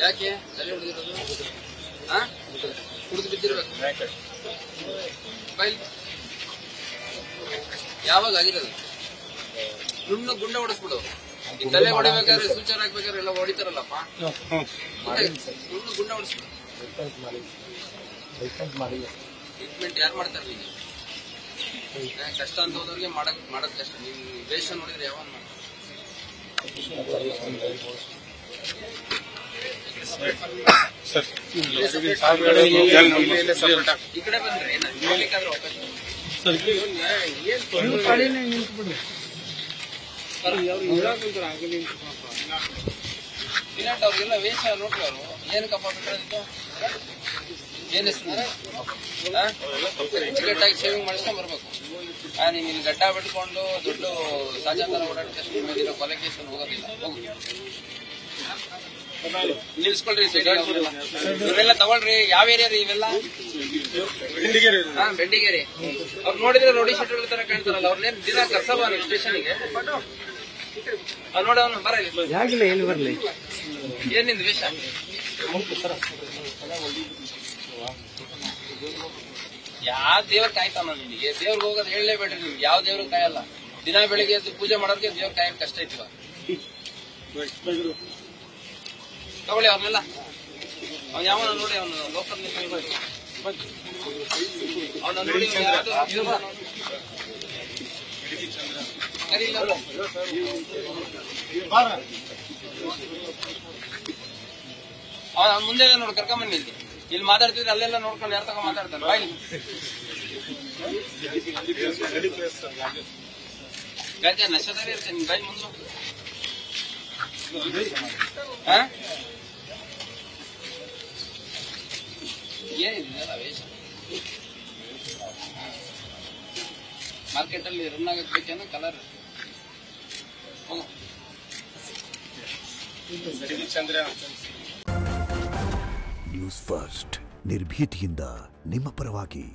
ಯಾಕೆ ತಲೆ ಹೊಡೆದಿರೋದು? ಕುಡಿದು ಬಿದ್ದಿರ್ಬೇಕು. ಯಾವಾಗ ಆಗಿರೋದು? ನುಣ್ಣು ಗುಂಡ ಹೊಡಿಸ್ಬಿಡು. ಈ ತಲೆ ಹೊಡಿಬೇಕಾದ್ರೆ ಸೂಚನೆ ಹಾಕ್ಬೇಕಾದ್ರೆ ಎಲ್ಲ ಹೊಡಿತಾರಲ್ಲಪ್ಪ, ನುಣ್ಣು ಗುಂಡ ಹೊಡಿಸ್ಬಿಡು. ಟ್ರೀಟ್ಮೆಂಟ್ ಯಾರು ಮಾಡ್ತಾರೆ? ನೀನು ಕಷ್ಟ ಅಂತ ಹೋದವ್ರಿಗೆ ಮಾಡೋದ್ ಕಷ್ಟ. ನೀನ್ ವೇಷ ನೋಡಿದ್ರೆ ಯಾವ ಈ ಕಡೆ ಬಂದ್ರೆ ವಿರಾಟ್ ಅವ್ರಿಗೆಲ್ಲ ವೇಷ ನೋಡ್ರಿ. ಅವರು ಏನಕ್ಕಪ್ಪ ಬಿಟ್ಟಿರೋದು? ಏನ್ ಹೆಸರು? ಅಚ್ಚುಕಟ್ಟಾಗಿ ಶೇವಿಂಗ್ ಮಾಡಿಸ್ಕೊಂಡ್ ಬರ್ಬೇಕು. ನೀನ್ ಇಲ್ಲಿ ಗಡ್ಡ ಬಿಟ್ಕೊಂಡು ದೊಡ್ಡ ಸಾಜಾತರ ಓಡಾಡಿದ ತಕ್ಷಣ ನಿಮಗಿರೋ ಕೊಲೆ ಕೇಸನ್ನು ಹೋಗೋದಿಲ್ಲ. ಹೋಗು, ನಿಲ್ಸ್ಕೊಳ್ರಿ. ಇವರೆಲ್ಲ ತಗೊಳ್ರಿ. ಯಾವ ಏರಿಯಾ ರೀ ಇವೆಲ್ಲ? ಬೆಂಡಿಗೇರಿ. ಅವ್ರು ನೋಡಿದ್ರೆ ರೋಡಿ ಶೆಟ್ಗಳ ತರ ಕಾಣ್ತಾರಲ್ಲ, ಅವ್ರನ್ನೇನ್ ದಿನ ಕರ್ಸಲ್ವಾ ನೀವು ಸ್ಟೇಷನ್ಗೆ? ಅವ್ರು ನೋಡಿ ಅವನು ಬರ ಎಲ್ಲಿ ಬರ್ಲಿ. ಏನಿಂದ ವೇಷ? ಯಾವ ದೇವ್ರ ಕಾಯ್ತಾನ ನಿಮಗೆ? ದೇವ್ರಿಗೆ ಹೋಗೋದು ಹೇಳಲೇಬೇಡ್ರಿ. ನಿಮ್ಗೆ ಯಾವ ದೇವ್ರ ಕಾಯಲ್ಲ. ದಿನ ಬೆಳಿಗ್ಗೆ ಎದ್ದು ಪೂಜೆ ಮಾಡೋದಕ್ಕೆ ದೇವ್ರ ಕಾಯಕ್ ಕಷ್ಟ ಐತಿವ. ತಗೊಳ್ಳಿ ಅವ್ರನ್ನೆಲ್ಲ. ಅವ್ನು ಯಾವನ ನೋಡಿ, ಅವನು ಲೋಕಲ್ ಅವನ ನೋಡಿ ಅವನ ಮುಂದೆ ನೋಡಿ ಕರ್ಕೊಂಬನ್ನಿ. ಇಲ್ಲಿ ಮಾತಾಡ್ತಿದ್ರೆ ಅಲ್ಲೆಲ್ಲ ನೋಡ್ಕೊಂಡು ಯಾರ ತಗೊಂಡ್ ಮಾತಾಡ್ತಾನೆ. ಬಾಯ್ ಗಂಟೆ ನಶದಲ್ಲಿ ಇರ್ತೇನೆ. ನಿನ್ ಬಾಯ್ ಮುಂದೆ ಏನಿದೆ ವೇಷ? ಮಾರ್ಕೆಟ್ ಅಲ್ಲಿ ರನ್ ಆಗಬೇಕೇನೋ ಕಲರ್. ನ್ಯೂಸ್ ಫಸ್ಟ್, ನಿರ್ಭೀತಿಯಿಂದ ನಿಮ್ಮ ಪರವಾಗಿ.